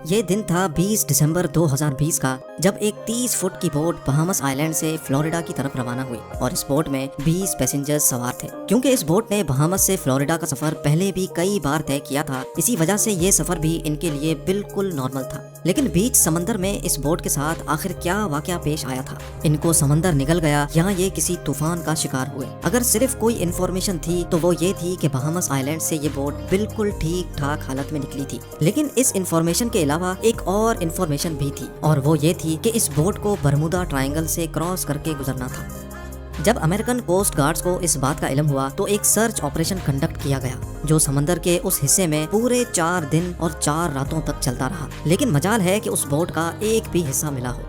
یہ دن تھا 20 دسمبر 2020 کا، جب ایک 30 فٹ کی بوٹ بہامس آئلینڈ سے فلوریڈا کی طرف روانہ ہوئی اور اس بوٹ میں 20 پیسنجرز سوار تھے۔ کیونکہ اس بوٹ نے بہامس سے فلوریڈا کا سفر پہلے بھی کئی بار طے کیا تھا، اسی وجہ سے یہ سفر بھی ان کے لیے بالکل نارمل تھا۔ لیکن بیچ سمندر میں اس بوٹ کے ساتھ آخر کیا واقعہ پیش آیا تھا؟ ان کو سمندر نگل گیا یا یہ کسی طوفان کا شکار ہوئے؟ اگر صرف کوئی انفارمیشن تھی تو وہ یہ تھی کہ بہامس آئلینڈ سے یہ بوٹ بالکل ٹھیک ٹھاک حالت میں نکلی تھی۔ لیکن اس انفارمیشن کے علاوہ ایک اور انفارمیشن بھی تھی، اور وہ یہ تھی کہ اس بوٹ کو برمودا ٹرائنگل سے کراس کر کے گزرنا تھا۔ جب امریکن کوسٹ گارڈز کو اس بات کا علم ہوا تو ایک سرچ آپریشن کنڈکٹ کیا گیا، جو سمندر کے اس حصے میں پورے 4 دن اور 4 راتوں تک چلتا رہا۔ لیکن مجال ہے کہ اس بوٹ کا ایک بھی حصہ ملا ہو۔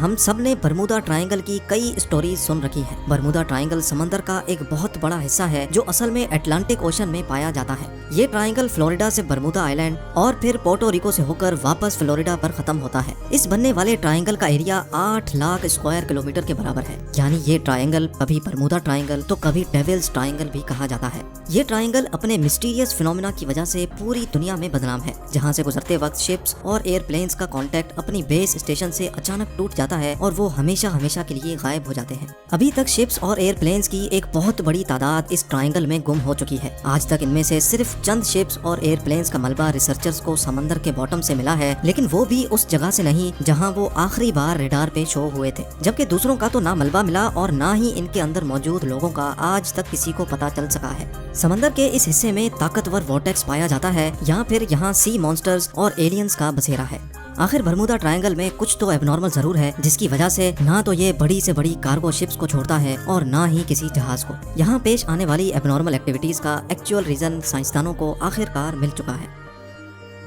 ہم سب نے برمودا ٹرائنگل کی کئی اسٹوریز سن رکھی ہیں۔ برمودا ٹرائنگل سمندر کا ایک بہت بڑا حصہ ہے جو اصل میں اٹلانٹک اوشن میں پایا جاتا ہے۔ یہ ٹرائنگل فلوریڈا سے برمودا آئلینڈ اور پھر پورٹو ریکو سے ہو کر واپس فلوریڈا پر ختم ہوتا ہے۔ اس بننے والے ٹرائنگل کا ایریا 8 لاکھ اسکوائر کلومیٹر کے برابر ہے، یعنی یہ ٹرائنگل کبھی برمودا ٹرائنگل تو کبھی ڈیولز ٹرائنگل بھی کہا جاتا ہے۔ یہ ٹرائنگل اپنے مسٹیریس فینومینا کی وجہ سے پوری دنیا میں بدنام ہے، جہاں سے گزرتے وقت شپس اور ایئر پلینز کا کانٹیکٹ اپنی بیس اسٹیشن سے اچانک ٹوٹ جاتا ہے اور وہ ہمیشہ کے لیے غائب ہو جاتے ہیں۔ ابھی تک شپس اور ایئر پلینز کی ایک بہت بڑی تعداد اس ٹرائنگل میں گم ہو چکی ہے۔ آج تک ان میں سے صرف چند شپس اور ایئر پلینز کا ملبہ ریسرچرز کو سمندر کے باٹم سے ملا ہے، لیکن وہ بھی اس جگہ سے نہیں جہاں وہ آخری بار ریڈار پہ شو ہوئے تھے۔ جبکہ دوسروں کا تو نہ ملبہ ملا اور نہ ہی ان کے اندر موجود لوگوں کا آج تک کسی کو پتہ چل سکا ہے۔ سمندر کے اس حصے میں طاقتور وارٹیکس پایا جاتا ہے، یا پھر یہاں سی مانسٹرز اور ایلینز کا بسیرا ہے۔ آخر برمودا ٹرائنگل میں کچھ تو اب نارمل ضرور ہے، جس کی وجہ سے نہ تو یہ بڑی سے بڑی کارگو شپس کو چھوڑتا ہے اور نہ ہی کسی جہاز کو۔ یہاں پیش آنے والی اب نارمل ایکٹیویٹیز کا ایکچوئل ریزن سائنسدانوں کو آخر کار مل چکا ہے۔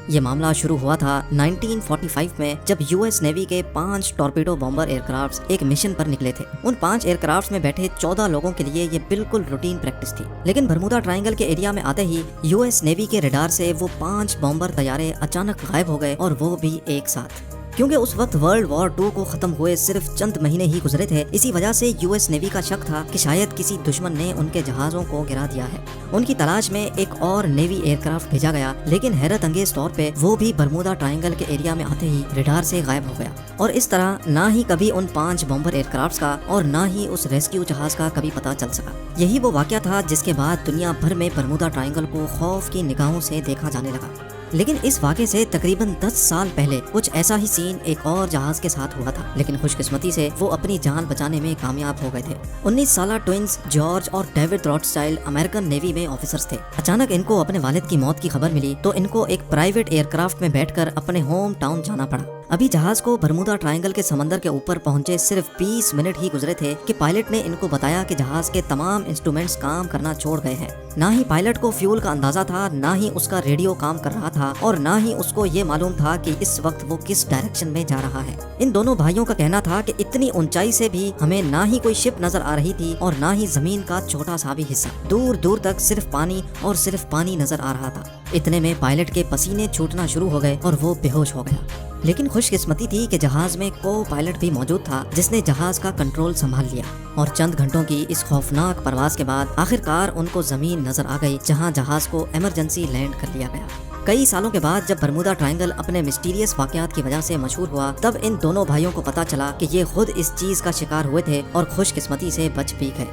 یہ معاملہ شروع ہوا تھا 1945 میں، جب یو ایس نیوی کے 5 ٹورپیڈو بامبر ایئر کرافٹس ایک مشن پر نکلے تھے۔ ان 5 ایئر کرافٹس میں بیٹھے 14 لوگوں کے لیے یہ بالکل روٹین پریکٹس تھی۔ لیکن برمودا ٹرائنگل کے ایریا میں آتے ہی یو ایس نیوی کے ریڈار سے وہ 5 بامبر طیارے اچانک غائب ہو گئے، اور وہ بھی ایک ساتھ۔ کیونکہ اس وقت ورلڈ وار 2 کو ختم ہوئے صرف چند مہینے ہی گزرے تھے، اسی وجہ سے یو ایس نیوی کا شک تھا کہ شاید کسی دشمن نے ان کے جہازوں کو گرا دیا ہے۔ ان کی تلاش میں ایک اور نیوی ایئر کرافٹ بھیجا گیا، لیکن حیرت انگیز طور پہ وہ بھی برمودا ٹرائنگل کے ایریا میں آتے ہی ریڈار سے غائب ہو گیا۔ اور اس طرح نہ ہی کبھی ان 5 بامبر ایئر کرافٹس کا اور نہ ہی اس ریسکیو جہاز کا کبھی پتہ چل سکا۔ یہی وہ واقعہ تھا جس کے بعد دنیا بھر میں برمودا ٹرائنگل کو خوف کی نگاہوں سے دیکھا جانے لگا۔ لیکن اس واقعے سے تقریباً 10 سال پہلے کچھ ایسا ہی سین ایک اور جہاز کے ساتھ ہوا تھا، لیکن خوش قسمتی سے وہ اپنی جان بچانے میں کامیاب ہو گئے تھے۔ 19 سالہ ٹوئنز جارج اور ڈیوڈ روتھسچائلڈ امریکن نیوی میں آفیسرز تھے۔ اچانک ان کو اپنے والد کی موت کی خبر ملی تو ان کو ایک پرائیویٹ ایئر کرافٹ میں بیٹھ کر اپنے ہوم ٹاؤن جانا پڑا۔ ابھی جہاز کو برمودا ٹرائنگل کے سمندر کے اوپر پہنچے صرف 20 منٹ ہی گزرے تھے کہ پائلٹ نے ان کو بتایا کہ جہاز کے تمام انسٹرومنٹس کام کرنا چھوڑ گئے ہیں۔ نہ ہی پائلٹ کو فیول کا اندازہ تھا، نہ ہی اس کا ریڈیو کام کر رہا تھا، اور نہ ہی اس کو یہ معلوم تھا کہ اس وقت وہ کس ڈائریکشن میں جا رہا ہے۔ ان دونوں بھائیوں کا کہنا تھا کہ اتنی اونچائی سے بھی ہمیں نہ ہی کوئی شپ نظر آ رہی تھی اور نہ ہی زمین کا چھوٹا سا بھی حصہ۔ دور دور تک صرف پانی اور صرف پانی نظر آ رہا تھا۔ اتنے میں پائلٹ کے پسینے چھوٹنا شروع ہو گئے اور وہ بے ہوش ہو گیا۔ لیکن خوش قسمتی تھی کہ جہاز میں کو پائلٹ بھی موجود تھا، جس نے جہاز کا کنٹرول سنبھال لیا، اور چند گھنٹوں کی اس خوفناک پرواز کے بعد آخر کار ان کو زمین نظر آ گئی، جہاں جہاز کو ایمرجنسی لینڈ کر لیا گیا۔ کئی سالوں کے بعد جب برمودا ٹرائنگل اپنے مسٹیریس واقعات کی وجہ سے مشہور ہوا، تب ان دونوں بھائیوں کو پتہ چلا کہ یہ خود اس چیز کا شکار ہوئے تھے اور خوش قسمتی سے بچ بھی گئے۔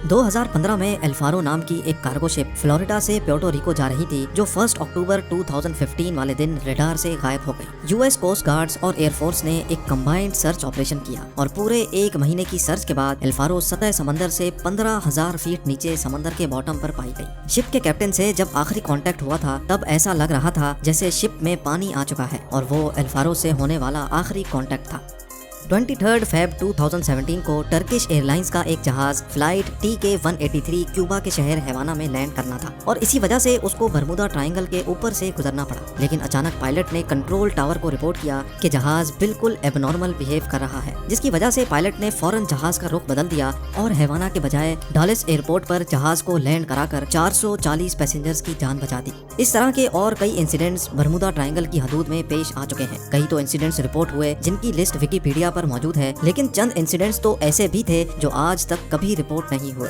2015 میں الفارو نام کی ایک کارگو شپ فلوریڈا سے پورٹو ریکو جا رہی تھی، جو 1 اکتوبر 2015 والے دن ریڈار سے غائب ہو گئی۔ یو ایس کوسٹ گارڈز اور ایئر فورس نے ایک کمبائنڈ سرچ آپریشن کیا، اور پورے 1 مہینے کی سرچ کے بعد الفارو سطح سمندر سے 15,000 فیٹ نیچے سمندر کے باٹم پر پائی گئی۔ شپ کے کیپٹن سے جب آخری کانٹیکٹ ہوا تھا تب ایسا لگ رہا تھا جیسے شپ میں پانی آ چکا ہے، اور وہ الفارو سے ہونے والا آخری کانٹیکٹ تھا۔ 23 فیب 2017 کو ٹرکش ایئر لائنز کا ایک جہاز فلائٹ TK-183 کیوبا کے شہر ہیوانا میں لینڈ کرنا تھا، اور اسی وجہ سے اس کو برمودا ٹرائنگل کے اوپر سے گزرنا پڑا۔ لیکن اچانک پائلٹ نے کنٹرول ٹاور کو رپورٹ کیا کہ جہاز بالکل ایب نارمل بیہیو کر رہا ہے، جس کی وجہ سے پائلٹ نے فوراً جہاز کا رخ بدل دیا اور ہیوانا کے بجائے ڈالس ایئرپورٹ پر جہاز کو لینڈ کرا کر 440 پیسنجرز کی جان بچا دی۔ اس طرح کے اور کئی انسیڈنٹس برمودا ٹرائنگل کی حدود میں پیش آ چکے ہیں۔ کئی تو انسیڈنٹس رپورٹ ہوئے جن کی لسٹ ویکیپیڈیا پر موجود ہے، لیکن چند انسیڈنٹس تو ایسے بھی تھے جو آج تک کبھی رپورٹ نہیں ہوئے۔